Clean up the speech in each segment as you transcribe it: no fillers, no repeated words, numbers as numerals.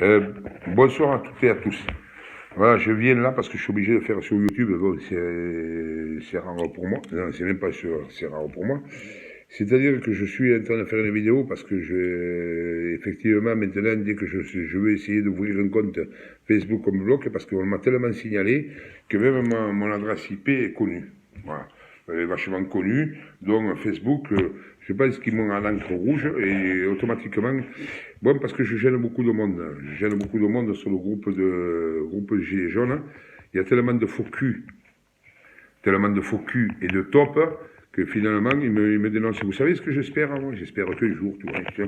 Euh, Bonsoir à toutes et à tous. Voilà, je viens là parce que je suis obligé de faire sur YouTube. Bon, c'est rare pour moi. Non, c'est même pas sûr, c'est rare pour moi. C'est-à-dire que je suis en train de faire une vidéo parce que effectivement, maintenant, dès que je veux essayer d'ouvrir un compte Facebook comme bloc, parce qu'on m'a tellement signalé que même mon adresse IP est connue. Voilà. Elle est vachement connue. Donc, Facebook, je pense qu'ils m'ont à l'encre rouge et automatiquement, bon, parce que je gêne beaucoup de monde. Je gêne beaucoup de monde sur le groupe Gilets jaunes. Il y a tellement de faux cul et de top que finalement, ils me dénoncent. Vous savez ce que j'espère, moi? J'espère qu'un jour, tout va, qu'à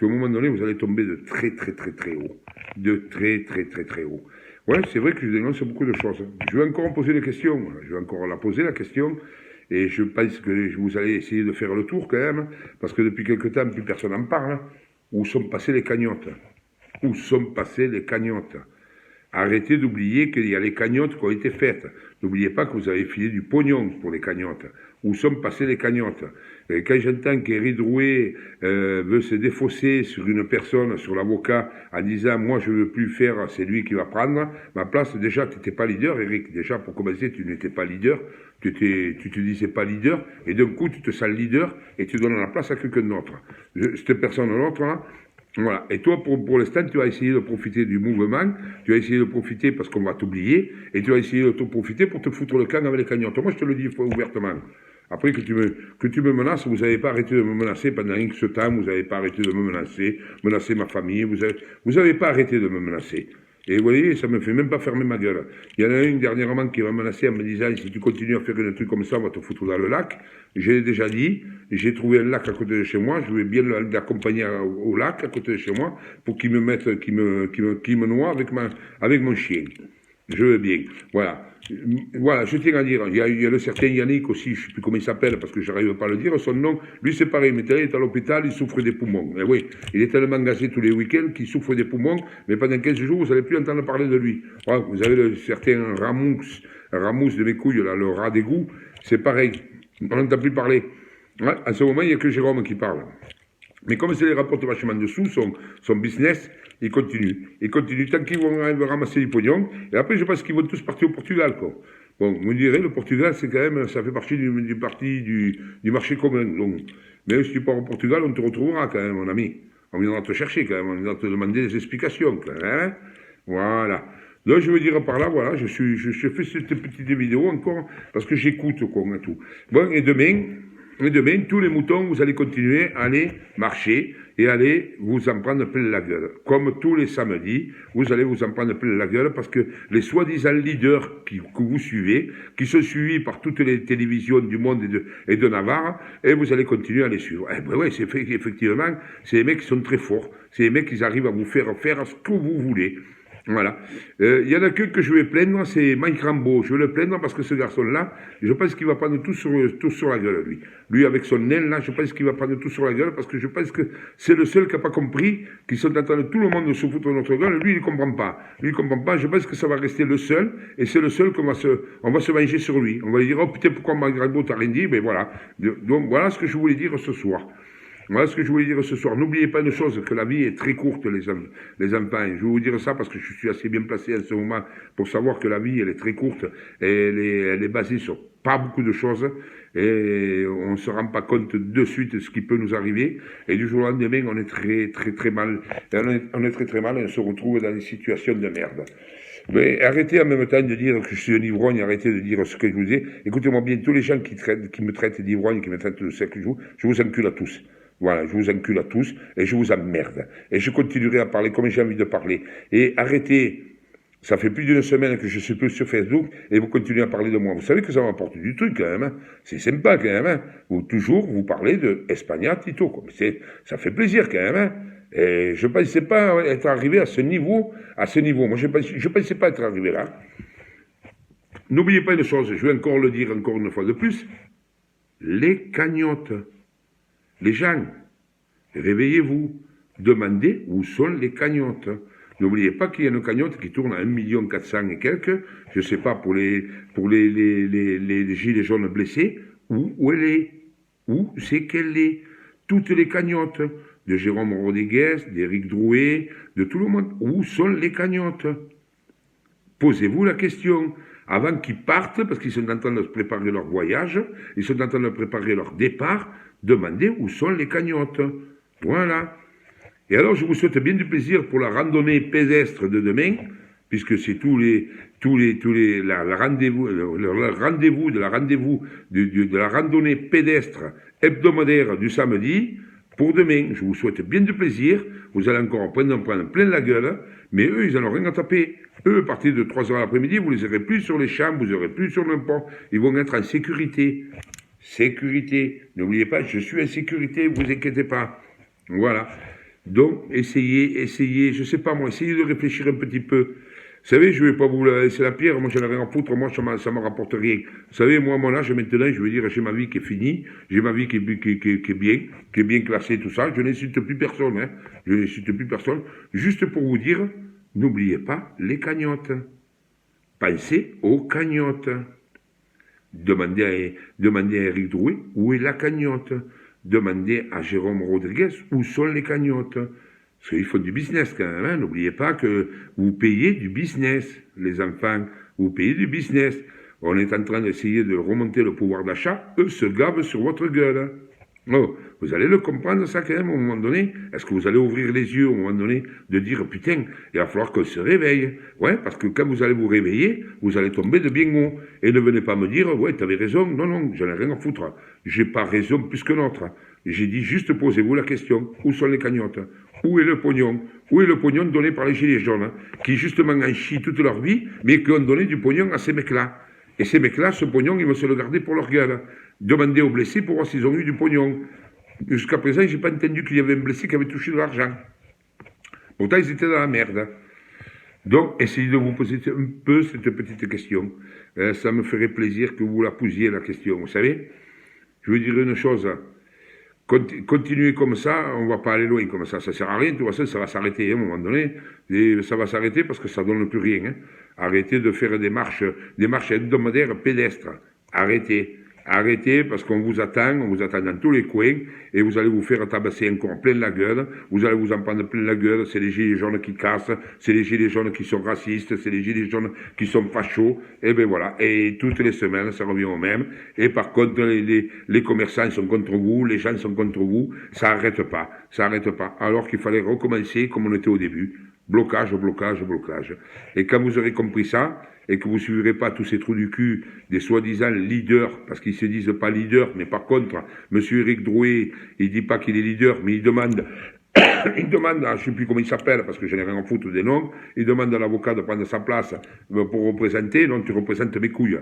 un moment donné, vous allez tomber de très, très, très, très haut. De très, très, très, très haut. Ouais, c'est vrai que je dénonce beaucoup de choses. Je vais encore en poser des questions. Je vais encore la poser, la question. Et je pense que vous allez essayer de faire le tour quand même, parce que depuis quelque temps, plus personne n'en parle. Où sont passées les cagnottes? Où sont passées les cagnottes? Arrêtez d'oublier qu'il y a les cagnottes qui ont été faites. N'oubliez pas que vous avez filé du pognon pour les cagnottes. Où sont passées les cagnottes? Et quand j'entends qu'Éric Drouet veut se défausser sur une personne, sur l'avocat, en disant « moi je ne veux plus faire, c'est lui qui va prendre ma place », déjà tu n'étais pas leader, Éric. Déjà pour commencer, tu n'étais pas leader, tu te disais pas leader, et d'un coup tu te sens leader et tu donnes la place à quelqu'un d'autre. Cette personne-là, voilà. Et toi, pour l'instant, tu vas essayer de profiter du mouvement, tu vas essayer de profiter parce qu'on va t'oublier, et tu vas essayer de te profiter pour te foutre le camp avec les cagnottes. Moi, je te le dis ouvertement. Après que tu me menaces, vous n'avez pas arrêté de me menacer pendant ce temps, vous n'avez pas arrêté de me menacer ma famille, vous avez pas arrêté de me menacer. Et vous voyez, ça me fait même pas fermer ma gueule. Il y en a une dernièrement qui m'a menacé en me disant si tu continues à faire un truc comme ça, on va te foutre dans le lac. J'ai déjà dit, j'ai trouvé un lac à côté de chez moi, je vais bien l'accompagner au lac à côté de chez moi pour qu'il me mette, qu'il me noie avec mon chien. Je veux bien. Voilà. Voilà, je tiens à dire, il y a le certain Yannick aussi, je ne sais plus comment il s'appelle parce que je n'arrive pas à le dire, son nom, lui c'est pareil, mais il est à l'hôpital, il souffre des poumons. Et oui, il est tellement gazé tous les week-ends qu'il souffre des poumons, mais pendant 15 jours, vous n'allez plus entendre parler de lui. Voilà, vous avez le certain Ramous de mes couilles, là, le rat d'égout, c'est pareil, on n'entend plus parler. Ouais, à ce moment, il n'y a que Jérôme qui parle. Mais comme c'est les rapports vachement dessous, son business, il continue. Il continue tant qu'ils vont ramasser du pognon. Et après, je pense qu'ils vont tous partir au Portugal, quoi. Bon, vous me direz, le Portugal, c'est quand même, ça fait partie du marché commun. Donc, mais si tu pars au Portugal, on te retrouvera quand même, mon ami. On viendra te chercher quand même, on viendra te demander des explications, quand même, hein. Voilà. Donc, je veux dire par là, voilà, je fais cette petite vidéo encore, parce que j'écoute, quoi, tout. Bon, et demain, tous les moutons, vous allez continuer à aller marcher et aller vous en prendre plein la gueule. Comme tous les samedis, vous allez vous en prendre plein la gueule parce que les soi-disant leaders que vous suivez, qui sont suivis par toutes les télévisions du monde et de Navarre, et vous allez continuer à les suivre. Eh ben ouais, effectivement, c'est les mecs qui sont très forts. C'est les mecs qui arrivent à vous faire ce que vous voulez. Voilà. Il y en a qu'un que je vais plaindre, c'est Mike Rambo. Je vais le plaindre parce que ce garçon-là, je pense qu'il va prendre tout sur la gueule, lui. Lui, avec son naine, là, je pense qu'il va prendre tout sur la gueule parce que je pense que c'est le seul qui n'a pas compris, qu'ils sont en train de tout le monde se foutre de notre gueule. Lui, il ne comprend pas. Lui, il ne comprend pas. Je pense que ça va rester le seul, et c'est le seul qu'on va se manger sur lui. On va lui dire, oh putain, pourquoi Mike Rambo t'a rien dit? Mais voilà. Donc, voilà ce que je voulais dire ce soir. Voilà ce que je voulais dire ce soir. N'oubliez pas une chose, que la vie est très courte, les enfants. Je vais vous dire ça parce que je suis assez bien placé en ce moment pour savoir que la vie, elle est très courte et elle est basée sur pas beaucoup de choses et on ne se rend pas compte de suite de ce qui peut nous arriver. Et du jour au lendemain, on est très, très, très mal. On est très, très mal et on se retrouve dans des situations de merde. Mais arrêtez en même temps de dire que je suis un ivrogne, arrêtez de dire ce que je vous ai. Écoutez-moi bien, tous les gens qui me traitent d'ivrogne, qui me traitent de sec, je vous encule à tous. Voilà, je vous encule à tous et je vous emmerde. Et je continuerai à parler comme j'ai envie de parler. Et arrêtez, ça fait plus d'une semaine que je suis plus sur Facebook et vous continuez à parler de moi. Vous savez que ça m'apporte du truc quand même. Hein. C'est sympa quand même. Hein. Vous parlez de Espagna Tito. Quoi. Ça fait plaisir quand même. Hein. Et je ne pensais pas être arrivé à ce niveau. Moi, je ne pensais pas être arrivé là. N'oubliez pas une chose, je vais encore le dire encore une fois de plus. Les cagnottes. Les gens, réveillez-vous, demandez où sont les cagnottes. N'oubliez pas qu'il y a une cagnotte qui tourne à 1 400 000 et quelques, je ne sais pas, pour les gilets jaunes blessés, où elle est, où c'est qu'elle est. Toutes les cagnottes, de Jérôme Rodriguez, d'Éric Drouet, de tout le monde. Où sont les cagnottes? Posez-vous la question. Avant qu'ils partent, parce qu'ils sont en train de préparer leur voyage, ils sont en train de préparer leur départ, demandez où sont les cagnottes. Voilà. Et alors, je vous souhaite bien du plaisir pour la randonnée pédestre de demain, puisque c'est le rendez-vous de la randonnée pédestre hebdomadaire du samedi pour demain. Je vous souhaite bien du plaisir. Vous allez encore prendre plein la gueule, mais eux, ils n'en ont rien à taper. Eux, à partir de 3 heures l'après-midi, vous les aurez plus sur les champs, vous aurez plus sur n'importe. Ils vont être en sécurité. Sécurité. N'oubliez pas, je suis en sécurité, vous inquiétez pas. Voilà. Donc, essayez, je sais pas moi, essayez de réfléchir un petit peu. Vous savez, je ne vais pas vous laisser la pierre, moi j'en ai rien à foutre, moi ça ne me rapporte rien. Vous savez, moi à mon âge maintenant, je veux dire, j'ai ma vie qui est finie, j'ai ma vie qui est bien classée, tout ça, je n'insulte plus personne, hein. Je n'insulte plus personne. Juste pour vous dire, n'oubliez pas les cagnottes. Pensez aux cagnottes. Demandez à Éric Drouet où est la cagnotte. Demandez à Jérôme Rodriguez où sont les cagnottes. Parce qu'ils font du business quand même. Hein. N'oubliez pas que vous payez du business, les enfants. Vous payez du business. On est en train d'essayer de remonter le pouvoir d'achat. Eux se gavent sur votre gueule. Oh, vous allez le comprendre ça quand même au moment donné. Est-ce que vous allez ouvrir les yeux au moment donné de dire putain, il va falloir qu'on se réveille. Ouais, parce que quand vous allez vous réveiller, vous allez tomber de bien haut. Et ne venez pas me dire ouais, t'avais raison. Non, non, j'en ai rien à foutre. J'ai pas raison plus que l'autre. J'ai dit juste posez-vous la question. Où sont les cagnottes? Où est le pognon? Où est le pognon donné par les gilets jaunes, qui justement en chient toute leur vie, mais qui ont donné du pognon à ces mecs-là. Et ces mecs-là, ce pognon, ils vont se le garder pour leur gueule. Demandez aux blessés pour voir s'ils ont eu du pognon. Jusqu'à présent, je n'ai pas entendu qu'il y avait un blessé qui avait touché de l'argent. Pourtant, ils étaient dans la merde. Donc, essayez de vous poser un peu cette petite question. Ça me ferait plaisir que vous la posiez, la question. Vous savez, je veux dire une chose. Continuez comme ça, on ne va pas aller loin comme ça. Ça ne sert à rien, de toute façon, ça va s'arrêter à un moment donné. Et ça va s'arrêter parce que ça ne donne plus rien. Hein. Arrêtez de faire des marches hebdomadaires pédestres. Arrêtez. Arrêtez parce qu'on vous attend dans tous les coins, et vous allez vous faire tabasser encore plein la gueule, vous allez vous en prendre plein la gueule, c'est les gilets jaunes qui cassent, c'est les gilets jaunes qui sont racistes, c'est les gilets jaunes qui sont fachos, et ben voilà, et toutes les semaines ça revient au même, et par contre les commerçants sont contre vous, les gens sont contre vous, ça arrête pas, alors qu'il fallait recommencer comme on était au début, blocage, blocage, blocage, et quand vous aurez compris ça, et que vous ne suivrez pas tous ces trous du cul des soi-disant leaders, parce qu'ils ne se disent pas leaders, mais par contre, M. Éric Drouet, il ne dit pas qu'il est leader, mais il demande, je ne sais plus comment il s'appelle, parce que je n'ai rien à foutre des noms, il demande à l'avocat de prendre sa place pour représenter, donc tu représentes mes couilles.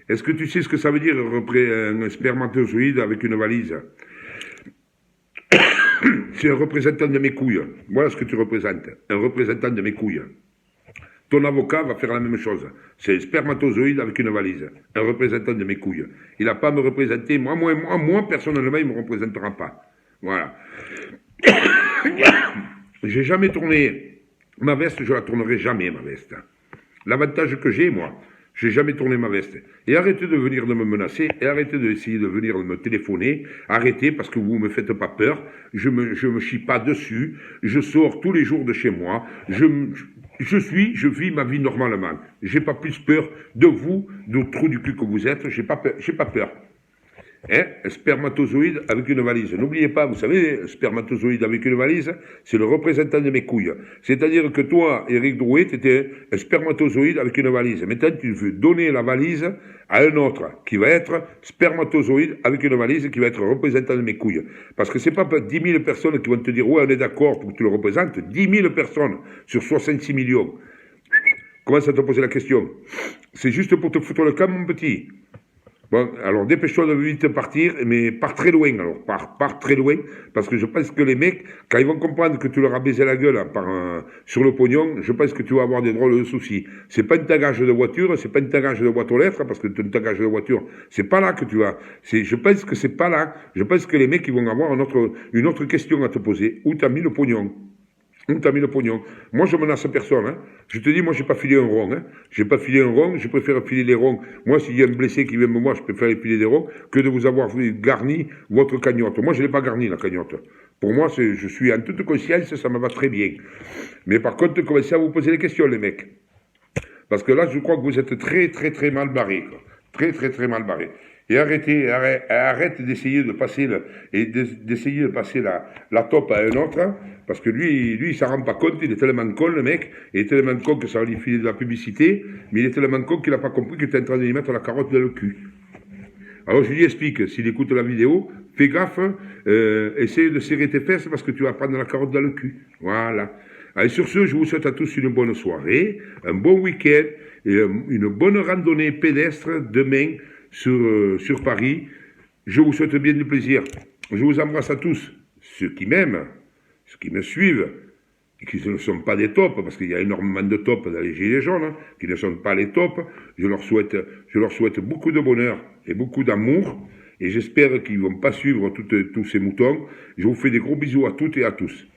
Est-ce que tu sais ce que ça veut dire, un spermatozoïde avec une valise? C'est un représentant de mes couilles. Voilà ce que tu représentes, un représentant de mes couilles. Ton avocat va faire la même chose. C'est un spermatozoïde avec une valise. Un représentant de mes couilles. Il n'a pas à me représenter. Moi, personnellement, il ne me représentera pas. Voilà. J'ai jamais tourné ma veste, je la tournerai jamais, ma veste. L'avantage que j'ai, moi, j'ai jamais tourné ma veste. Et arrêtez de venir de me menacer, et arrêtez d'essayer de venir me téléphoner. Arrêtez, parce que vous ne me faites pas peur. Je me chie pas dessus. Je sors tous les jours de chez moi. Je vis ma vie normalement. J'ai pas plus peur de vous, de trou du cul que vous êtes. J'ai pas peur. Hein? Un spermatozoïde avec une valise. N'oubliez pas, vous savez, un spermatozoïde avec une valise, c'est le représentant de mes couilles. C'est-à-dire que toi, Éric Drouet, tu étais un spermatozoïde avec une valise. Maintenant, tu veux donner la valise à un autre, qui va être spermatozoïde avec une valise, qui va être représentant de mes couilles. Parce que c'est pas 10 000 personnes qui vont te dire, ouais, on est d'accord pour que tu le représentes. 10 000 personnes sur 66 millions. Commence à te poser la question. C'est juste pour te foutre le camp, mon petit. Bon, alors dépêche-toi de vite partir, mais pars très loin, alors, pars très loin, parce que je pense que les mecs, quand ils vont comprendre que tu leur as baisé la gueule sur le pognon, je pense que tu vas avoir des drôles de soucis. C'est pas un tagage de voiture, c'est pas un tagage de boîte aux lettres, parce que un tagage de voiture, c'est pas là que tu vas. Je pense que c'est pas là. Je pense que les mecs, ils vont avoir une autre question à te poser. Où t'as mis le pognon? On t'a mis le pognon. Moi, je menace personne. Hein. Je te dis, moi, j'ai pas filé un rond. Hein. J'ai pas filé un rond, je préfère filer les ronds. Moi, s'il y a un blessé qui vient me voir, je préfère filer des ronds que de vous avoir garni votre cagnotte. Moi, je l'ai pas garni, la cagnotte. Pour moi, je suis en toute conscience, ça me va très bien. Mais par contre, commencez à vous poser des questions, les mecs. Parce que là, je crois que vous êtes très, très, très mal barrés. Quoi. Très, très, très mal barrés. Et arrête d'essayer de passer la top à un autre, hein, parce que lui, il s'en rend pas compte, il est tellement con, le mec, il est tellement con que ça va lui filer de la publicité, mais il est tellement con qu'il n'a pas compris que tu es en train de lui mettre la carotte dans le cul. Alors je lui explique, s'il écoute la vidéo, fais gaffe, essaye de serrer tes fesses parce que tu vas prendre la carotte dans le cul. Voilà. Allez, sur ce, je vous souhaite à tous une bonne soirée, un bon week-end et une bonne randonnée pédestre demain sur Paris. Je vous souhaite bien du plaisir. Je vous embrasse à tous, ceux qui m'aiment, ceux qui me suivent, et qui ne sont pas des tops, parce qu'il y a énormément de tops dans les Gilets jaunes, hein, qui ne sont pas les tops. Je leur souhaite beaucoup de bonheur et beaucoup d'amour, et j'espère qu'ils ne vont pas suivre tous ces moutons. Je vous fais des gros bisous à toutes et à tous.